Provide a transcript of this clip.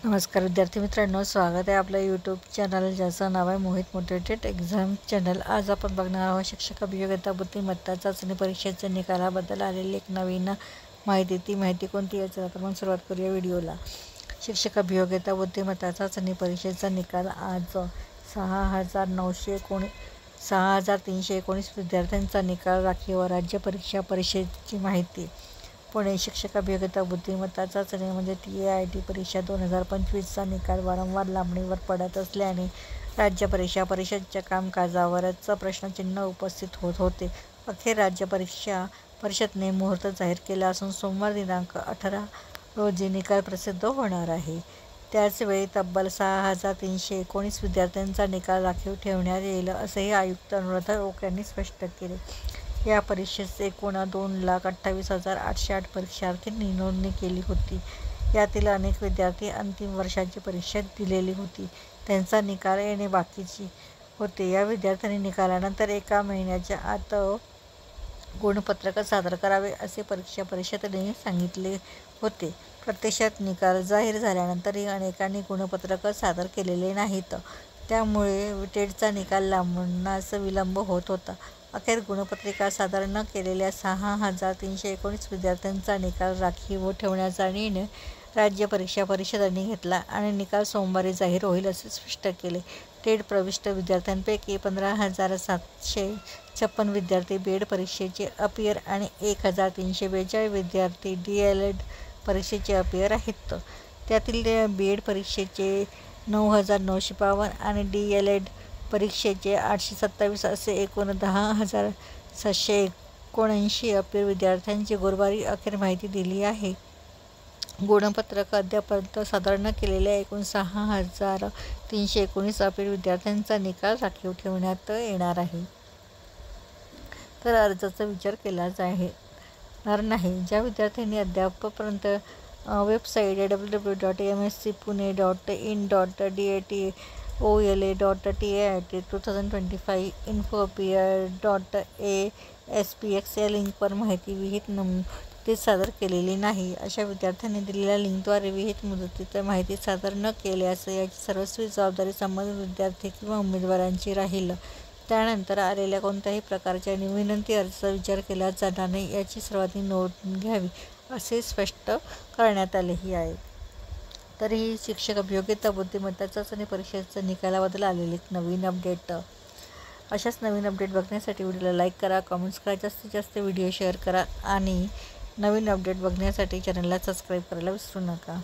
नमस्कार विद्यार्थी मित्रांनो, स्वागत आहे आपल्या यूट्यूब चॅनल ज्याचं नाव आहे मोहित मोटिवेटेड एक्झाम चॅनल। आज आपण बघणार आहोत शिक्षक अभियोग्यता बुद्धिमत्ता चाचणी परीक्षेच्या निकालाबद्दल आलेली एक नवीन माहिती। ती माहिती कोणती याची तर मग सुरुवात करूया व्हिडिओला। शिक्षक अभियोग्यता बुद्धिमत्ता चाचणी परीक्षेचा निकाल आज 6,319 विद्यार्थ्यांचा निकाल राखीव। राज्य परीक्षा परिषदेची माहिती। पुणे शिक्षक अभियोग्यता बुद्धिमत्ता चाचणी म्हणजे TAIT परीक्षा 2025चा निकाल वारंवार लांबणीवर पडत असल्याने राज्य परीक्षा परिषदेच्या कामकाजावरच प्रश्नचिन्ह उपस्थित होत होते। अखेर राज्य परीक्षा परिषदेने मुहूर्त जाहीर केला असून सोमवार दिनांक 18 रोजी निकाल प्रसिद्ध होणार आहे। त्याचवेळी तब्बल 6,319 विद्यार्थ्यांचा निकाल राखीव ठेवण्यात येईल असेही आयुक्त अनुराधा ओक यांनी स्पष्ट केले। या परीक्षेस एकूण 2,28,808 परीक्षार्थींनी नोंदणी केली होती। यातील अनेक विद्यार्थी अंतिम वर्षाची परीक्षा दिलेली होती, त्यांचा निकाल येणे बाकीचे होते। या विद्यार्थ्यांनी निकालानंतर 1 महिन्याच्या आत गुणपत्रक सादर करावे असे परीक्षा परिषदेने सांगितले होते। प्रत्यक्षात निकाल जाहीर झाल्यानंतरही अनेकांनी गुणपत्रक सादर केलेले नाहीत, त्यामुळे टेटचा निकाल लागण्यास विलंब होत होता। अखेर गुणपत्रिका सादर न केलेल्या 6,319 विद्यार्थ्यांचा निकाल राखीव ठेवण्याचा निर्णय राज्य परीक्षा परिषदेने घेतला आणि निकाल सोमवारी जाहीर होईल असे स्पष्ट केले। टेट प्रविष्ट विद्यार्थ्यांपैकी 15,756 विद्यार्थी बेड परीक्षेचे अपियर आणि 1,342 विद्यार्थी DLED परीक्षेचे अपियर आहेत। त्यातील बेड परीक्षेचे 9,952 आणि DLED परीक्षेचे 827 असे एकूण 10,779 अपियर विद्यार्थ्यांची गुरुवारी अखेर माहिती दिली आहे। गुणपत्रक अद्यापर्यंत सादर न केलेल्या एकूण 6,319 अपियर विद्यार्थ्यांचा निकाल राखीव ठेवण्यात येणार आहे, तर अर्जाचा विचार केला जाणार नाही। ज्या विद्यार्थ्यांनी अद्यापपर्यंत वेबसाईट www.mscpune.in.dat.ola.tait2025 infoappear.aspx या लिंकवर माहिती विहित मुदतीत सादर केलेली नाही, अशा विद्यार्थ्यांनी दिलेल्या लिंकद्वारे विहित मुदतीत माहिती सादर न केल्यास याची सर्वस्वी जबाबदारी संबंधित विद्यार्थी किंवा उमेदवारांची राहील। त्यानंतर आलेल्या कोणत्याही प्रकारच्या विनंती अर्जाचा विचार केला जाणार नाही, याची सर्वांनी नोंद घ्यावी असे स्पष्ट करण्यात आलेही आहे। तर ही शिक्षक अभियोग्यता बुद्धिमत्ता चाचणी परीक्षेच्या निकालाबद्दल आलेली एक नवीन अपडेट। अशाच नवीन अपडेट बघण्यासाठी व्हिडिओला लाईक करा, कमेंट्स करा, जास्तीत जास्त व्हिडिओ शेअर करा आणि नवीन अपडेट बघण्यासाठी चॅनलला सबस्क्राईब करायला विसरू नका।